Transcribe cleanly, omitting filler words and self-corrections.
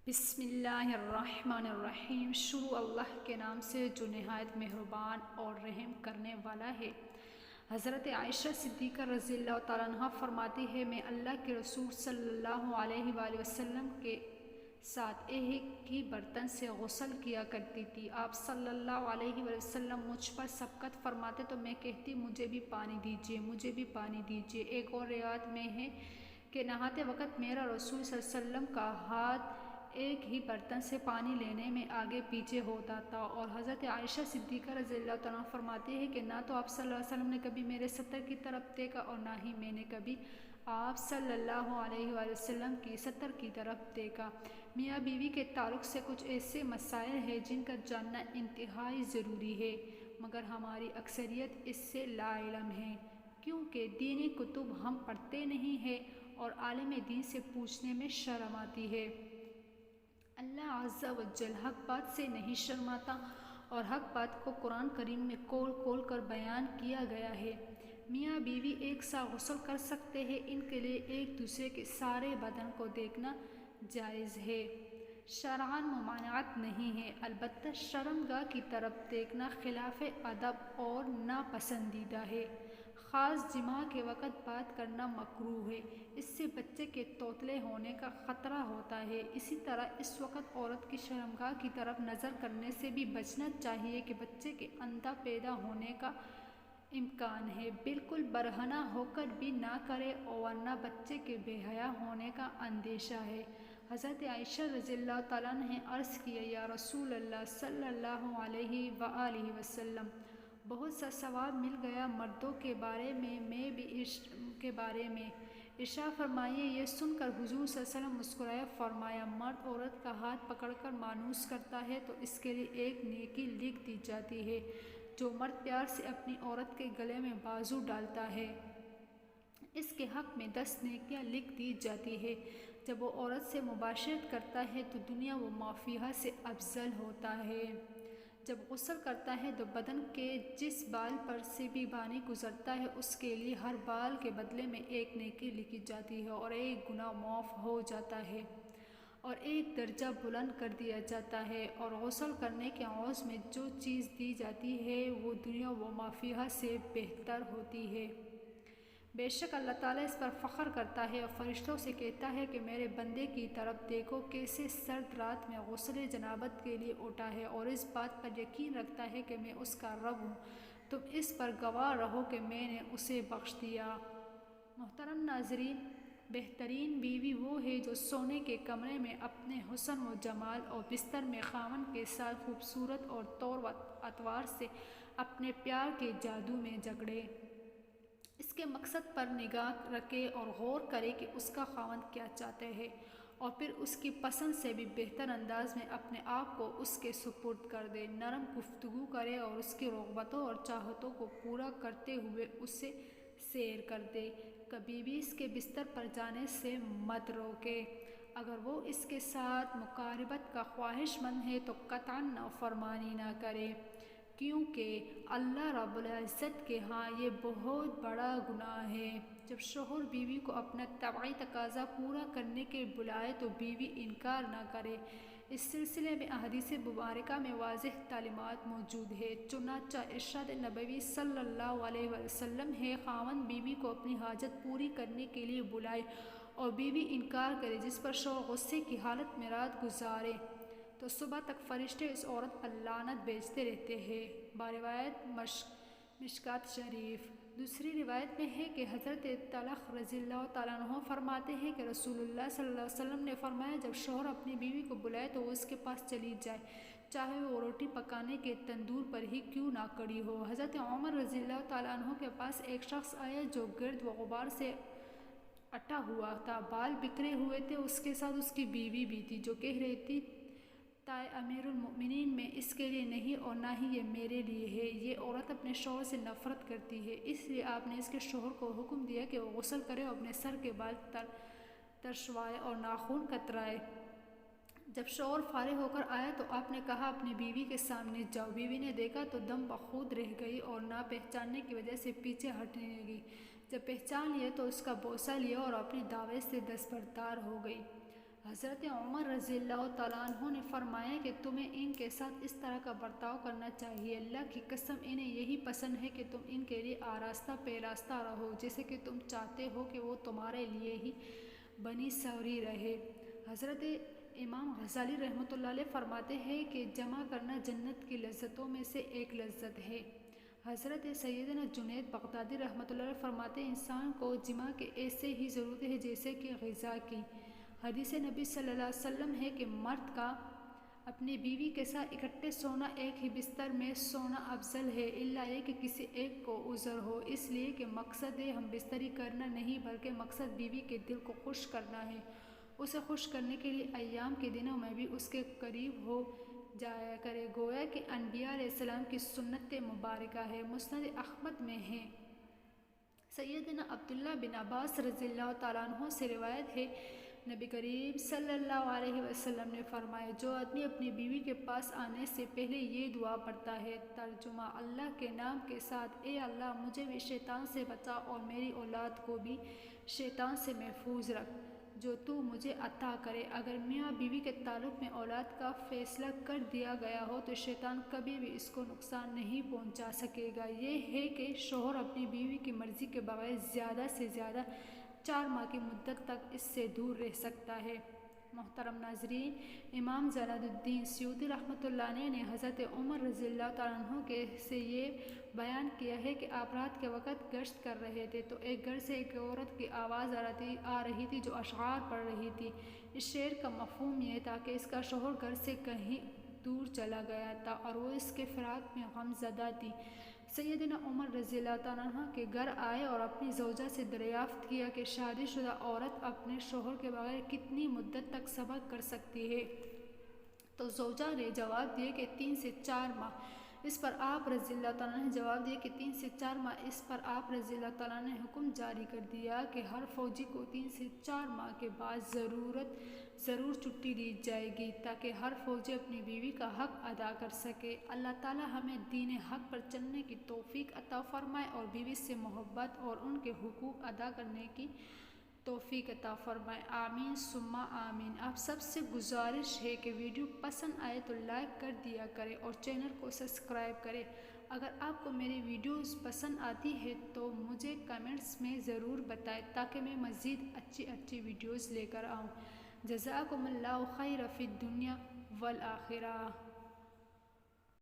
بسم اللہ الرحمن الرحیم۔ شروع اللہ کے نام سے جو نہایت مہربان اور رحم کرنے والا ہے۔ حضرت عائشہ صدیقہ رضی اللہ تعالیٰ عنہ فرماتی ہے، میں اللہ کے رسول صلی اللہ علیہ وآلہ وسلم کے ساتھ ایک ہی برتن سے غسل کیا کرتی تھی۔ آپ صلی اللہ علیہ وآلہ وسلم مجھ پر شفقت فرماتے تو میں کہتی مجھے بھی پانی دیجیے، مجھے بھی پانی دیجیے۔ ایک اور روایت میں ہے کہ نہاتے وقت میرا رسول صلی اللہ علیہ وسلم کا ہاتھ ایک ہی برتن سے پانی لینے میں آگے پیچھے ہوتا تھا۔ اور حضرت عائشہ صدیقہ رضی اللہ تعالیٰ عنہ فرماتی ہے کہ نہ تو آپ صلی اللہ علیہ وسلم نے کبھی میرے سطر کی طرف دیکھا اور نہ ہی میں نے کبھی آپ صلی اللہ علیہ وآلہ وسلم کی سطر کی طرف دیکھا۔ میاں بیوی کے تعلق سے کچھ ایسے مسائل ہیں جن کا جاننا انتہائی ضروری ہے، مگر ہماری اکثریت اس سے لا علم ہے، کیونکہ دینی کتب ہم پڑھتے نہیں ہیں اور عالم دین سے پوچھنے میں شرم آتی ہے۔ اللہ عز و جل حق بات سے نہیں شرماتا اور حق بات کو قرآن کریم میں کھول کھول کر بیان کیا گیا ہے۔ میاں بیوی ایک ساتھ غسل کر سکتے ہیں، ان کے لیے ایک دوسرے کے سارے بدن کو دیکھنا جائز ہے۔ شرعاً ممانعت نہیں ہے، البتہ شرمگاہ کی طرف دیکھنا خلاف ادب اور ناپسندیدہ ہے۔ خاص جماع کے وقت بات کرنا مکروہ ہے، اس سے بچے کے توتلے ہونے کا خطرہ ہوتا ہے۔ اسی طرح اس وقت عورت کی شرمگاہ کی طرف نظر کرنے سے بھی بچنا چاہیے کہ بچے کے اندھا پیدا ہونے کا امکان ہے۔ بالکل برہنہ ہو کر بھی نہ کرے ورنہ بچے کے بے حیا ہونے کا اندیشہ ہے۔ حضرت عائشہ رضی اللہ تعالیٰ عنہ نے عرض کیا، یا رسول اللہ صلی اللہ علیہ وآلہ وسلم، بہت سا ثواب مل گیا مردوں کے بارے میں بھی عشق کے بارے میں۔ ارشاد فرمائیے، یہ سن کر حضور صلی اللہ علیہ وسلم مسکرائے، فرمایا مرد عورت کا ہاتھ پکڑ کر مانوس کرتا ہے تو اس کے لیے ایک نیکی لکھ دی جاتی ہے، جو مرد پیار سے اپنی عورت کے گلے میں بازو ڈالتا ہے اس کے حق میں 10 نیکیاں لکھ دی جاتی ہے۔ جب وہ عورت سے مباشرت کرتا ہے تو دنیا و ما فیہا سے افضل ہوتا ہے۔ جب غسل کرتا ہے تو بدن کے جس بال پر سے بھی پانی گزرتا ہے اس کے لیے ہر بال کے بدلے میں ایک نیکی لکھی جاتی ہے اور ایک گناہ معاف ہو جاتا ہے اور ایک درجہ بلند کر دیا جاتا ہے۔ اور غسل کرنے کے عوض میں جو چیز دی جاتی ہے وہ دنیا و ما فیہا سے بہتر ہوتی ہے۔ بے شک اللہ تعالیٰ اس پر فخر کرتا ہے اور فرشتوں سے کہتا ہے کہ میرے بندے کی طرف دیکھو، کیسے سرد رات میں غسل جنابت کے لیے اٹھا ہے اور اس بات پر یقین رکھتا ہے کہ میں اس کا رب ہوں، تم اس پر گواہ رہو کہ میں نے اسے بخش دیا۔ محترم ناظرین، بہترین بیوی وہ ہے جو سونے کے کمرے میں اپنے حسن و جمال اور بستر میں خاوند کے ساتھ خوبصورت اور طور و اطوار سے اپنے پیار کے جادو میں جکڑے، اس کے مقصد پر نگاہ رکھے اور غور کرے کہ اس کا خاوند کیا چاہتے ہیں اور پھر اس کی پسند سے بھی بہتر انداز میں اپنے آپ کو اس کے سپرد کر دے، نرم گفتگو کرے اور اس کی رغبتوں اور چاہتوں کو پورا کرتے ہوئے اسے سیر کر دے، کبھی بھی اس کے بستر پر جانے سے مت روکے۔ اگر وہ اس کے ساتھ مقاربت کا خواہش مند ہے تو قطعاً نافرمانی نہ کرے، کیونکہ اللہ رب العزت کے ہاں یہ بہت بڑا گناہ ہے۔ جب شوہر بیوی کو اپنا طبعی تقاضا پورا کرنے کے بلائے تو بیوی انکار نہ کرے۔ اس سلسلے میں احادیث مبارکہ میں واضح تعلیمات موجود ہیں، چنانچہ ارشاد نبوی صلی اللہ علیہ وسلم ہے، خاوند بیوی کو اپنی حاجت پوری کرنے کے لیے بلائے اور بیوی انکار کرے، جس پر شوہر غصے کی حالت میں رات گزارے تو صبح تک فرشتے اس عورت پر لعنت بھیجتے رہتے ہیں۔ بروایت مشکات شریف۔ دوسری روایت میں ہے کہ حضرت طلق رضی اللہ تعالیٰ عنہ فرماتے ہیں کہ رسول اللہ صلی اللہ علیہ وسلم نے فرمایا، جب شوہر اپنی بیوی کو بلائے تو وہ اس کے پاس چلی جائے، چاہے وہ روٹی پکانے کے تندور پر ہی کیوں نہ کھڑی ہو۔ حضرت عمر رضی اللہ تعالیٰ عنہ کے پاس ایک شخص آیا جو گرد و غبار سے اٹا ہوا تھا، بال بکھرے ہوئے تھے، اس کے ساتھ اس کی بیوی بھی تھی جو کہہ رہی تھی، تائے امیر المؤمنین، میں اس کے لیے نہیں اور نہ ہی یہ میرے لیے ہے، یہ عورت اپنے شوہر سے نفرت کرتی ہے، اس لیے آپ نے اس کے شوہر کو حکم دیا کہ وہ غسل کرے اور اپنے سر کے بال ترشوائے اور ناخن کترائے۔ جب شوہر فارغ ہو کر آیا تو آپ نے کہا، اپنی بیوی کے سامنے جاؤ۔ بیوی نے دیکھا تو دم بخود رہ گئی اور نہ پہچاننے کی وجہ سے پیچھے ہٹنے لگی۔ جب پہچان لیا تو اس کا بوسہ لیا اور اپنی دعوت سے دستبردار ہو گئی۔ حضرت عمر رضی اللہ تعالیٰ عنہ نے فرمایا کہ تمہیں ان کے ساتھ اس طرح کا برتاؤ کرنا چاہیے، اللہ کی قسم انہیں یہی پسند ہے کہ تم ان کے لیے آراستہ پیراستہ رہو، جیسے کہ تم چاہتے ہو کہ وہ تمہارے لیے ہی بنی سوری رہے۔ حضرت امام غزالی رحمۃ اللہ علیہ فرماتے ہیں کہ جمع کرنا جنت کی لذتوں میں سے ایک لذت ہے۔ حضرت سیدنا جنید بغدادی رحمۃ اللہ علیہ فرماتے ہیں انسان کو جمع کے ایسے ہی ضرورت ہے جیسے کہ غذا کی۔ حدیث نبی صلی اللہ علیہ وسلم ہے کہ مرد کا اپنی بیوی کے ساتھ اکٹھے سونا، ایک ہی بستر میں سونا افضل ہے، الا یہ کہ کسی ایک کو عذر ہو، اس لیے کہ مقصد ہم بستری کرنا نہیں بلکہ مقصد بیوی کے دل کو خوش کرنا ہے۔ اسے خوش کرنے کے لیے ایام کے دنوں میں بھی اس کے قریب ہو جایا کرے، گویا کہ انبیاء علیہ السلام کی سنت مبارکہ ہے۔ مسند احمد میں ہے، سیدنا عبداللہ بن عباس رضی اللہ تعالیٰ عنہ سے روایت ہے، نبی کریم صلی اللہ علیہ وسلم نے فرمایا، جو آدمی اپنی بیوی کے پاس آنے سے پہلے یہ دعا پڑھتا ہے، ترجمہ: اللہ کے نام کے ساتھ، اے اللہ مجھے بھی شیطان سے بچا اور میری اولاد کو بھی شیطان سے محفوظ رکھ، جو تو مجھے عطا کرے۔ اگر میاں بیوی کے تعلق میں اولاد کا فیصلہ کر دیا گیا ہو تو شیطان کبھی بھی اس کو نقصان نہیں پہنچا سکے گا۔ یہ ہے کہ شوہر اپنی بیوی کی مرضی کے بغیر زیادہ سے زیادہ 4 ماہ کی مدت تک اس سے دور رہ سکتا ہے۔ محترم ناظرین، امام جلال الدین سیوطی رحمۃ اللہ علیہ نے حضرت عمر رضی اللہ تعالیٰ عنہ سے یہ بیان کیا ہے کہ آپ رات کے وقت گشت کر رہے تھے تو ایک گھر سے ایک عورت کی آواز آ رہی تھی جو اشعار پڑھ رہی تھی۔ اس شعر کا مفہوم یہ تھا کہ اس کا شوہر گھر سے کہیں دور چلا گیا تھا اور وہ اس کے فراق میں غم زدہ تھی۔ سیدنا عمر رضی اللہ تعالیٰ عنہ کے گھر آئے اور اپنی زوجہ سے دریافت کیا کہ شادی شدہ عورت اپنے شوہر کے بغیر کتنی مدت تک صبر کر سکتی ہے، تو زوجہ نے جواب دیا کہ 3 سے 4 ماہ۔ اس پر آپ رضی اللہ تعالیٰ نے جواب دیا کہ 3 سے 4 ماہ۔ اس پر آپ رضی اللہ تعالیٰ نے حکم جاری کر دیا کہ ہر فوجی کو 3 سے 4 ماہ کے بعد ضرور چھٹی دی جائے گی تاکہ ہر فوجی اپنی بیوی کا حق ادا کر سکے۔ اللہ تعالیٰ ہمیں دین حق پر چلنے کی توفیق عطا فرمائے اور بیوی سے محبت اور ان کے حقوق ادا کرنے کی توفیق عطا فرمائے، آمین ثم آمین۔ آپ سب سے گزارش ہے کہ ویڈیو پسند آئے تو لائک کر دیا کریں اور چینل کو سبسکرائب کریں۔ اگر آپ کو میری ویڈیوز پسند آتی ہے تو مجھے کمنٹس میں ضرور بتائیں تاکہ میں مزید اچھی ویڈیوز لے کر آؤں۔ جزاکم اللہ خیر فی الدنیا والآخرہ۔